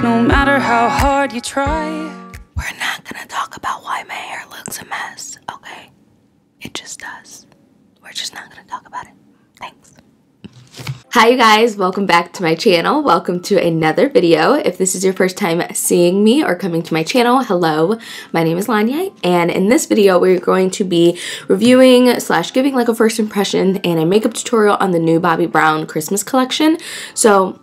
change no matter how hard you try. We're not gonna talk about why my hair looks a mess, okay? It just does. We're just not gonna talk about it. Thanks. Hi you guys, welcome back to my channel. Welcome to another video. If this is your first time seeing me or coming to my channel, hello, my name is Lonyea, and in this video we're going to be reviewing / giving like a first impression and a makeup tutorial on the new Bobbi Brown Christmas collection. So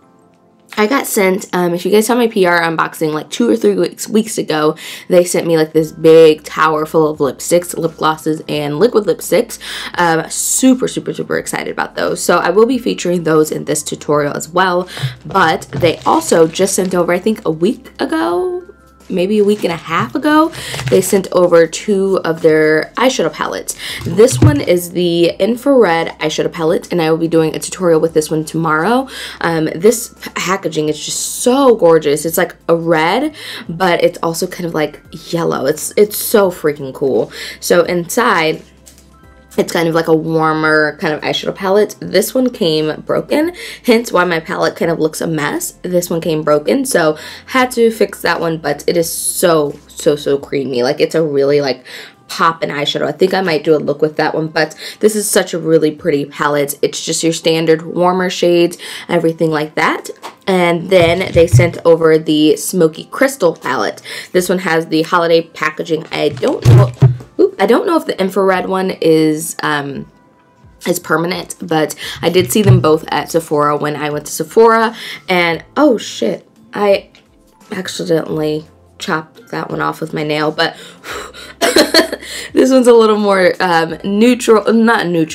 I got sent, if you guys saw my PR unboxing like 2 or 3 weeks ago, they sent me like this big tower full of lipsticks, lip glosses, and liquid lipsticks. Super excited about those. So I will be featuring those in this tutorial as well. But they also just sent over, I think a week ago, maybe a week and a half ago, they sent over 2 of their eyeshadow palettes. This one is the infrared eyeshadow palette, and I will be doing a tutorial with this one tomorrow. This packaging is just so gorgeous. It's like a red, but it's also kind of like yellow. It's so freaking cool. So inside, it's kind of like a warmer kind of eyeshadow palette. This one came broken, hence why my palette kind of looks a mess. This one came broken, so had to fix that one, but it is so creamy. Like, it's a really like poppin' eyeshadow. I think I might do a look with that one, but this is such a really pretty palette. It's just your standard warmer shades, everything like that. And then they sent over the Smokey Crystal Palette. This one has the holiday packaging. I don't know if the infrared one is permanent, but I did see them both at Sephora when I went to Sephora, and oh shit, I accidentally chopped that one off with my nail, but this one's a little more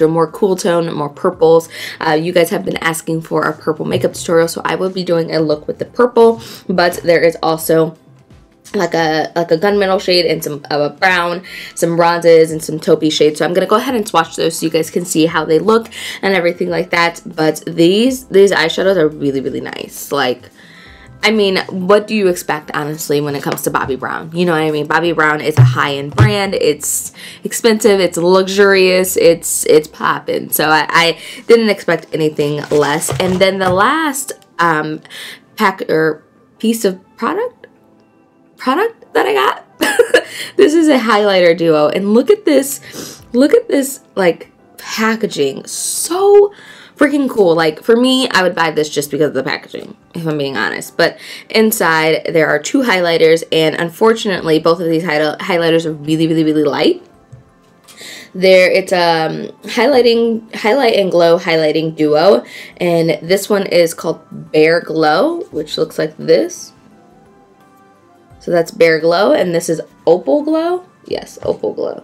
more cool tone, more purples. You guys have been asking for a purple makeup tutorial, so I will be doing a look with the purple, but there is also like a gunmetal shade and some brown, some bronzes, and some taupey shades. So I'm gonna go ahead and swatch those so you guys can see how they look and everything like that. But these eyeshadows are really nice. Like, I mean, what do you expect, honestly, when it comes to Bobbi Brown? You know what I mean? Bobbi Brown is a high-end brand. It's expensive. It's luxurious. It's poppin'. So I didn't expect anything less. And then the last piece of product that I got, this is a highlighter duo, and look at this like packaging. So freaking cool. Like, for me, I would buy this just because of the packaging, if I'm being honest. But inside there are 2 highlighters, and unfortunately both of these highlighters are really light. It's a highlight and glow highlighting duo, and this one is called Bare Glow, which looks like this. So that's Bare Glow, and this is Opal Glow. Yes, Opal Glow,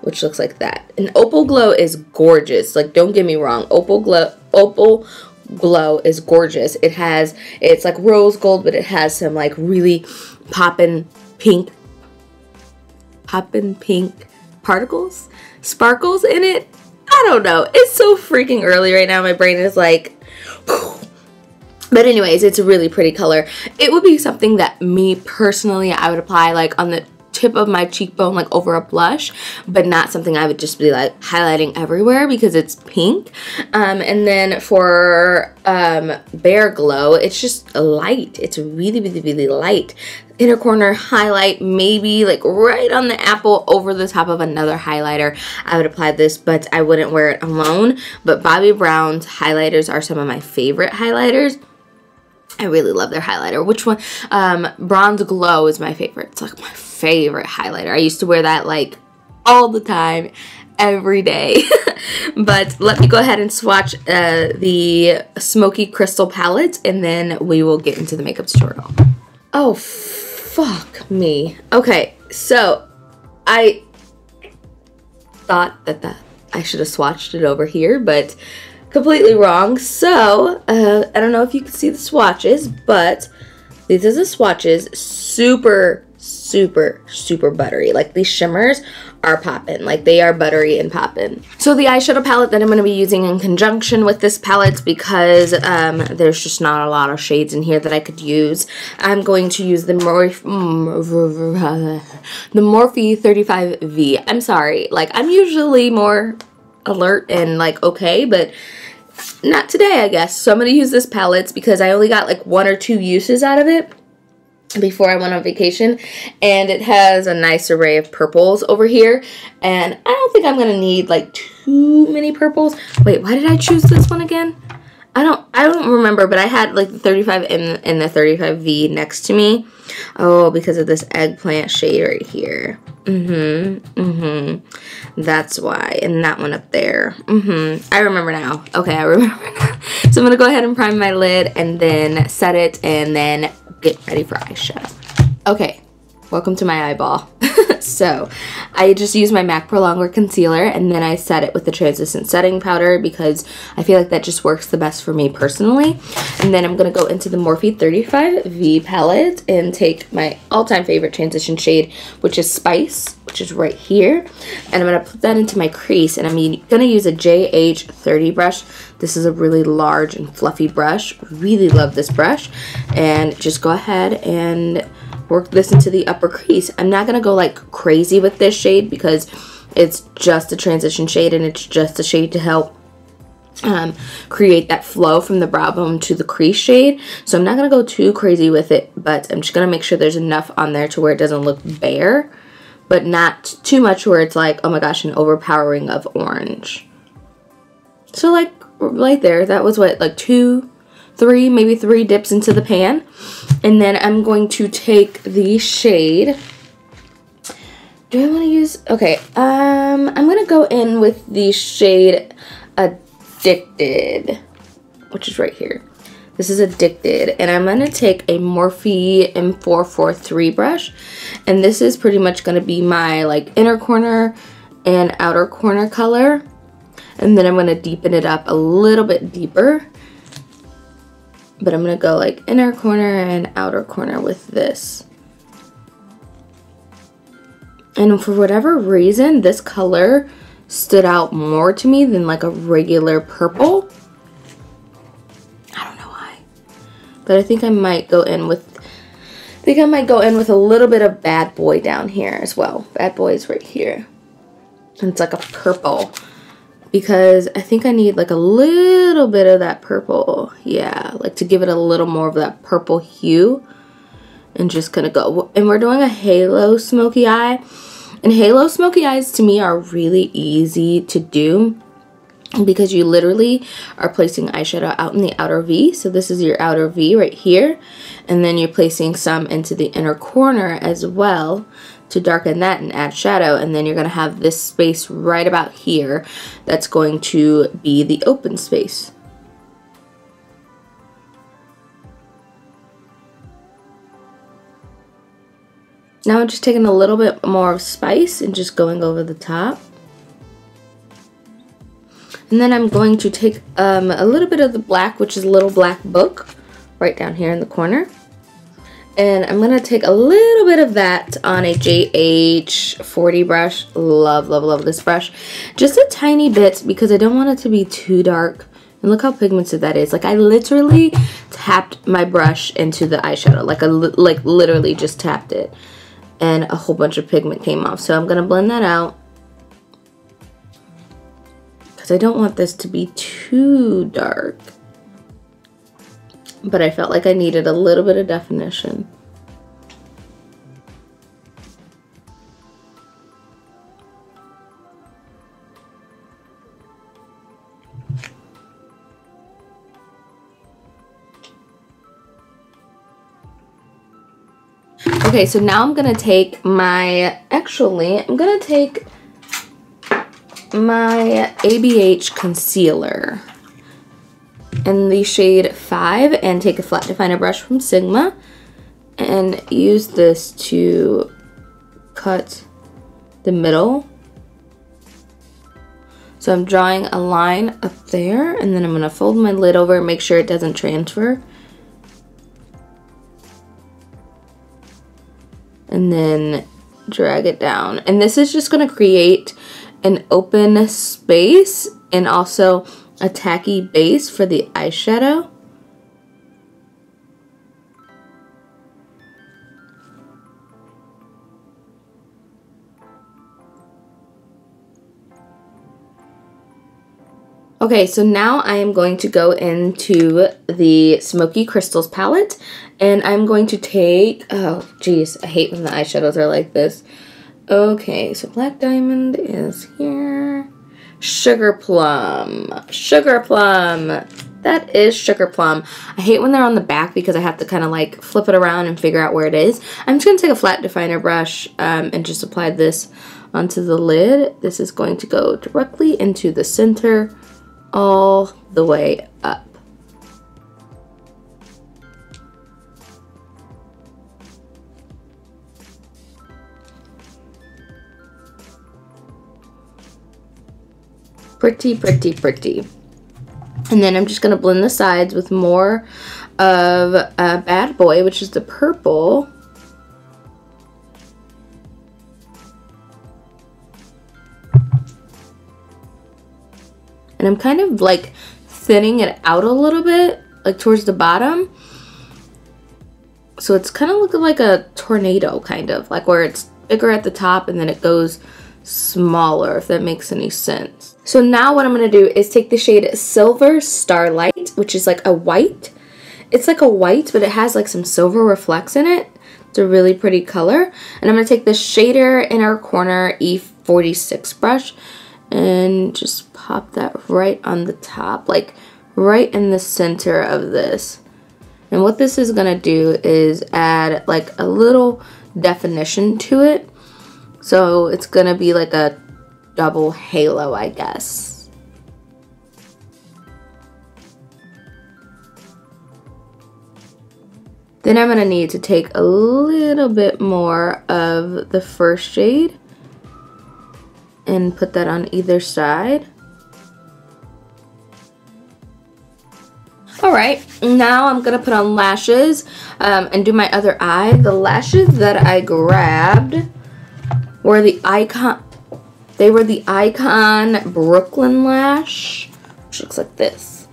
which looks like that. And Opal Glow is gorgeous. Like, don't get me wrong, Opal Glow is gorgeous. It's like rose gold, but it has some like really poppin' pink sparkles in it. I don't know. It's so freaking early right now. My brain is like, but anyways, it's a really pretty color. It would be something that me personally, I would apply like on the tip of my cheekbone, like over a blush, but not something I would just be like highlighting everywhere because it's pink. And then for Bare Glow, it's just light. It's really light. Inner corner highlight, maybe like right on the apple over the top of another highlighter. I would apply this, but I wouldn't wear it alone. But Bobbi Brown's highlighters are some of my favorite highlighters. I really love their highlighter. Which one? Bronze Glow is my favorite. It's like my favorite highlighter. I used to wear that like all the time, every day. But let me go ahead and swatch the Smokey Crystal Palette, and then we will get into the makeup tutorial. Oh, fuck me. Okay, so I thought that I should have swatched it over here, but completely wrong. So I don't know if you can see the swatches, but these are the swatches. Super buttery. Like, these shimmers are poppin'. Like, they are buttery and poppin'. So the eyeshadow palette that I'm going to be using in conjunction with this palette, because there's just not a lot of shades in here that I could use, I'm going to use the Morphe 35V. I'm sorry. Like, I'm usually more alert and like okay, but not today, I guess. So I'm going to use this palette because I only got like 1 or 2 uses out of it before I went on vacation, and it has a nice array of purples over here, and I don't think I'm going to need like too many purples. Wait, why did I choose this one again? I don't remember, but I had like the 35M and the 35V next to me. Oh, because of this eggplant shade right here. That's why. And that one up there. I remember now. Okay, I remember now. So I'm going to go ahead and prime my lid and then set it and then get ready for eyeshadow. Okay, welcome to my eyeball. So I just use my MAC Pro Longwear concealer and then I set it with the translucent setting powder because I feel like that just works the best for me personally. And then I'm going to go into the Morphe 35V palette and take my all-time favorite transition shade, which is Spice, which is right here. And I'm going to put that into my crease, and I'm going to use a JH30 brush. This is a really large and fluffy brush. Really love this brush. And just go ahead and work this into the upper crease. I'm not going to go like crazy with this shade because it's just a transition shade and it's just a shade to help create that flow from the brow bone to the crease shade. So I'm not going to go too crazy with it, but I'm just going to make sure there's enough on there to where it doesn't look bare, but not too much where it's like, oh my gosh, an overpowering of orange. So like right there, that was what, like 2, 3, maybe 3 dips into the pan. And then I'm going to take the shade. Do I want to use, okay, I'm going to go in with the shade Addicted, which is right here. This is Addicted, and I'm going to take a Morphe M443 brush, and this is pretty much going to be my like inner corner and outer corner color, and then I'm going to deepen it up a little bit deeper. But I'm going to go like inner corner and outer corner with this. And for whatever reason, this color stood out more to me than like a regular purple. I don't know why. But I think I might go in with, a little bit of Bad Boy down here as well. Bad Boy is right here. And it's like a purple. Because I think I need like a little bit of that purple. Yeah, like to give it a little more of that purple hue. And just gonna go. And we're doing a Halo Smokey Eye. And Halo Smokey Eyes to me are really easy to do, because you literally are placing eyeshadow out in the outer V. So this is your outer V right here. And then you're placing some into the inner corner as well to darken that and add shadow. And then you're going to have this space right about here that's going to be the open space. Now I'm just taking a little bit more of Spice and just going over the top. And then I'm going to take a little bit of the black, which is a little black book, right down here in the corner. And I'm going to take a little bit of that on a JH40 brush. Love, love, love this brush. Just a tiny bit because I don't want it to be too dark. And look how pigmented that is. Like I literally tapped my brush into the eyeshadow. Like literally just tapped it. And a whole bunch of pigment came off. So I'm going to blend that out, because I don't want this to be too dark. But I felt like I needed a little bit of definition. Okay, so now I'm going to take my, I'm going to take my ABH concealer in the shade 5 and take a flat definer brush from Sigma and use this to cut the middle. So I'm drawing a line up there, and then I'm going to fold my lid over and make sure it doesn't transfer. And then drag it down. And this is just going to create an open space and also a tacky base for the eyeshadow. Okay, so now I am going to go into the Smokey Crystals palette, and I'm going to take, oh geez, I hate when the eyeshadows are like this. Okay, so Black Diamond is here. Sugar Plum. Sugar Plum. That is Sugar Plum. I hate when they're on the back because I have to kind of like flip it around and figure out where it is. I'm just going to take a flat definer brush and just apply this onto the lid. This is going to go directly into the center all the way up. Pretty, pretty, pretty. And then I'm just going to blend the sides with more of Bad Boy, which is the purple. And I'm kind of like thinning it out a little bit, like towards the bottom. So it's kind of looking like a tornado, kind of, like where it's bigger at the top and then it goes smaller, if that makes any sense. So now what I'm going to do is take the shade Silver Starlight, which is like a white. It's like a white, but it has like some silver reflects in it. It's a really pretty color. And I'm going to take the shader Inner Corner E46 brush and just pop that right on the top, like right in the center of this. And what this is going to do is add like a little definition to it. So it's going to be like a double halo, I guess. Then I'm going to need to take a little bit more of the first shade and put that on either side. Alright, now I'm going to put on lashes and do my other eye. The lashes that I grabbed were the Icon Brooklyn Lash, which looks like this.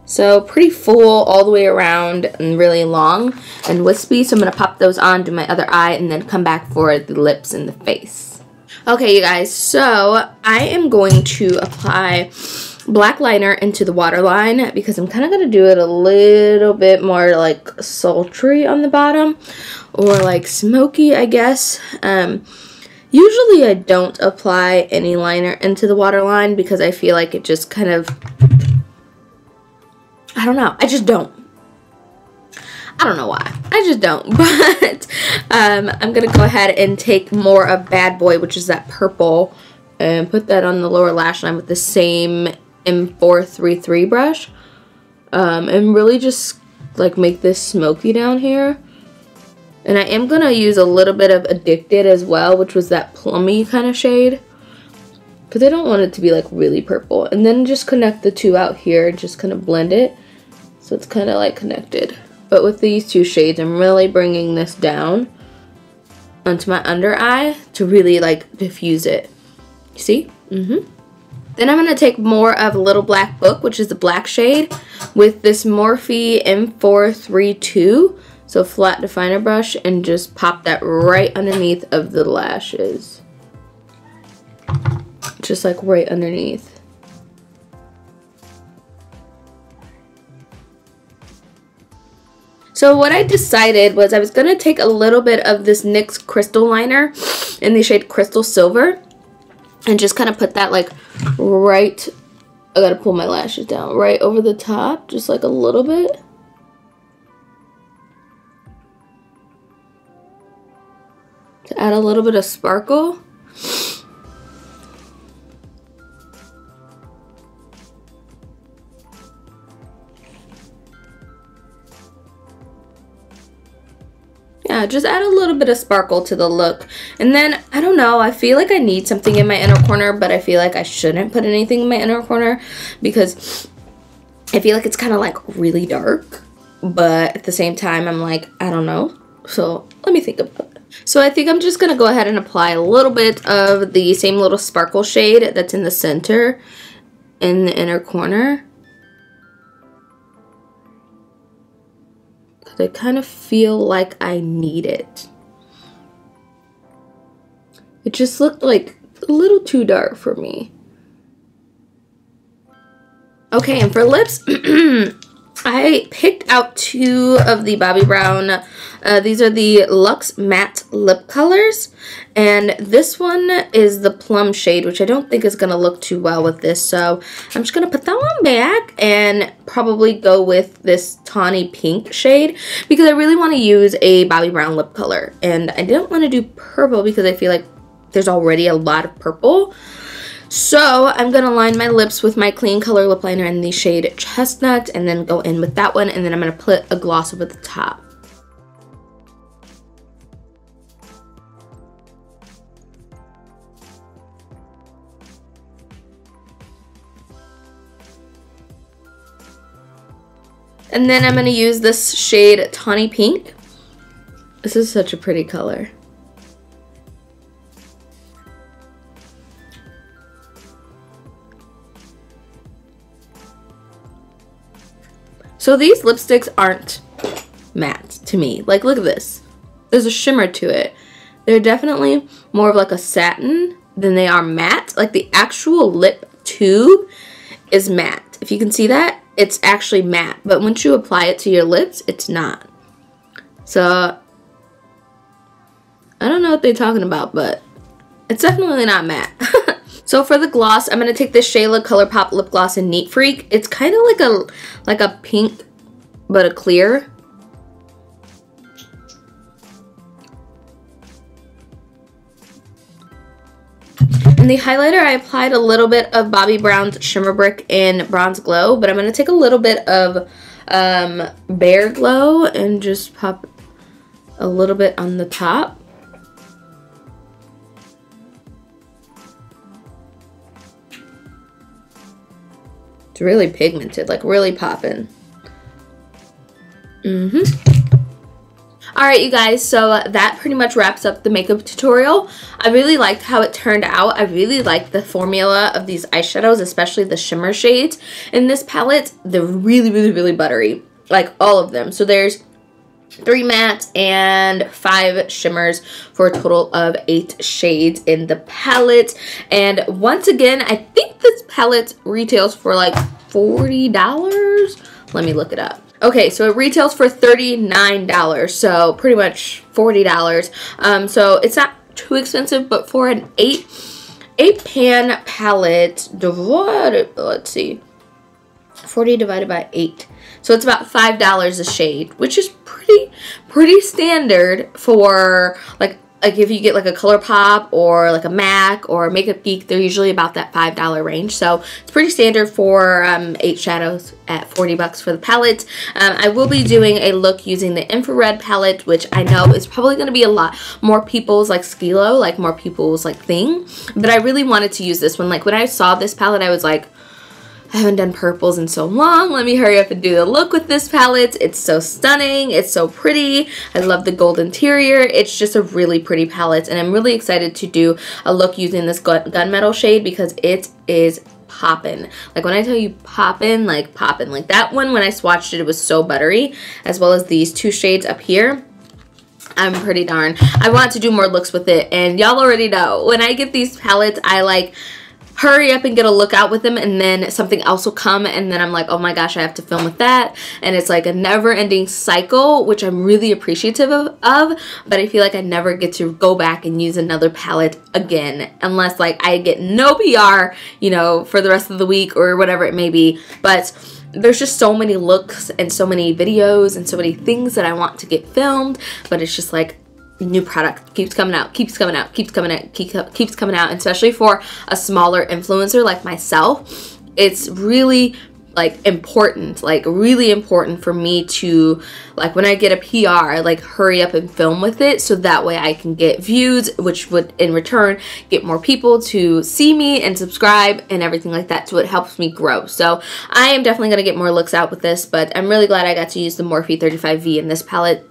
So pretty full all the way around and really long and wispy. So I'm going to pop those on, do my other eye, and then come back for the lips and the face. Okay, you guys, so I am going to apply black liner into the waterline because I'm kind of going to do it a little bit more like sultry on the bottom, or like smoky, I guess. Usually I don't apply any liner into the waterline because I feel like it just kind of, I don't know, I just don't. I don't know why. I just don't. But I'm going to go ahead and take more of Bad Boy, which is that purple, and put that on the lower lash line with the same M433 brush. And really just like make this smoky down here. And I am going to use a little bit of Addicted as well, which was that plummy kind of shade. Because I don't want it to be like really purple. And then just connect the two out here and just kind of blend it. So it's kind of like connected. But with these two shades, I'm really bringing this down onto my under eye to really like diffuse it. You see? Then I'm going to take more of Little Black Book, which is the black shade, with this Morphe M432. So flat definer brush, and just pop that right underneath of the lashes. Just like right underneath. So what I decided was I was going to take a little bit of this NYX crystal liner in the shade Crystal Silver and just kind of put that like right, I got to pull my lashes down, right over the top, just like a little bit. To add a little bit of sparkle. Yeah, just add a little bit of sparkle to the look. And then, I don't know, I feel like I need something in my inner corner, but I feel like I shouldn't put anything in my inner corner because I feel like it's kind of like really dark. But at the same time, I'm like, I don't know. So let me think about it. So I think I'm just going to go ahead and apply a little bit of the same little sparkle shade that's in the center in the inner corner. I kind of feel like I need it. It just looked like a little too dark for me. Okay, and for lips, I picked out 2 of the Bobbi Brown. These are the Luxe Matte Lip Colors. And this one is the plum shade, which I don't think is going to look too well with this. So I'm just going to put that one back and probably go with this tawny pink shade, because I really want to use a Bobbi Brown lip color. And I don't want to do purple because I feel like there's already a lot of purple. So I'm going to line my lips with my Clean Color lip liner in the shade Chestnut, and then go in with that one, and then I'm going to put a gloss over the top. And then I'm going to use this shade Tawny Pink. This is such a pretty color. So these lipsticks aren't matte to me. Like, look at this. There's a shimmer to it. They're definitely more of like a satin than they are matte. Like, the actual lip tube is matte. If you can see that, it's actually matte. But once you apply it to your lips, it's not. So, I don't know what they're talking about, but it's definitely not matte. So for the gloss, I'm going to take this Shayla ColourPop Lip Gloss in Neat Freak. It's kind of like a pink, but a clear. In the highlighter, I applied a little bit of Bobbi Brown's Shimmer Brick in Bronze Glow, but I'm going to take a little bit of Bare Glow and just pop a little bit on the top. It's really pigmented, like really popping. Alright, you guys, so that pretty much wraps up the makeup tutorial. I really liked how it turned out. I really liked the formula of these eyeshadows, especially the shimmer shades. In this palette, they're really, really, really buttery. Like, all of them. So there's 3 mattes and 5 shimmers for a total of 8 shades in the palette. And once again, I think this palette retails for like $40. Let me look it up. Okay, so it retails for $39, so pretty much $40. So it's not too expensive, but for an 8 pan palette, let's see, 40 divided by 8. So it's about $5 a shade, which is pretty standard for like if you get like a ColourPop or like a MAC or Makeup Geek, they're usually about that $5 range. So it's pretty standard for 8 shadows at $40 for the palette. I will be doing a look using the infrared palette, which I know is probably going to be a lot more people's like skilo, like more people's like thing. But I really wanted to use this one. Like when I saw this palette, I was like, I haven't done purples in so long. Let me hurry up and do the look with this palette. It's so stunning. It's so pretty. I love the gold interior. It's just a really pretty palette. And I'm really excited to do a look using this gunmetal shade because it is poppin'. Like when I tell you poppin', like poppin'. Like that one, when I swatched it, it was so buttery. As well as these 2 shades up here. I'm pretty darn. I want to do more looks with it. And y'all already know, when I get these palettes, I like hurry up and get a look out with them, and then something else will come, and then I'm like, oh my gosh, I have to film with that. And it's like a never-ending cycle, which I'm really appreciative of, but I feel like I never get to go back and use another palette again unless like I get no PR, you know, for the rest of the week or whatever it may be. But there's just so many looks and so many videos and so many things that I want to get filmed, but it's just like new product keeps coming out, keeps coming out, keeps coming out, keeps coming out. And especially for a smaller influencer like myself, it's really like important, like really important for me to, like when I get a PR, like hurry up and film with it so that way I can get views, which would in return get more people to see me and subscribe and everything like that. So it helps me grow. So I am definitely going to get more looks out with this, but I'm really glad I got to use the Morphe 35V in this palette.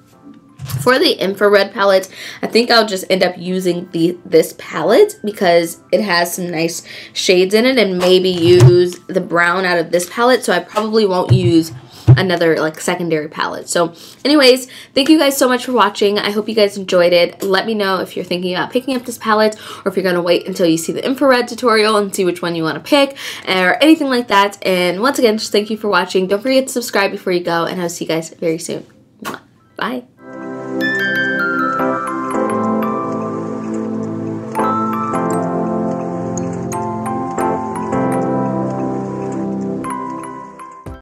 For the infrared palette, I think I'll just end up using this palette because it has some nice shades in it, and maybe use the brown out of this palette. So I probably won't use another like secondary palette. So anyways, thank you guys so much for watching. I hope you guys enjoyed it. Let me know if you're thinking about picking up this palette, or if you're gonna wait until you see the infrared tutorial and see which one you want to pick, or anything like that. And once again, just thank you for watching. Don't forget to subscribe before you go, and I'll see you guys very soon. Bye.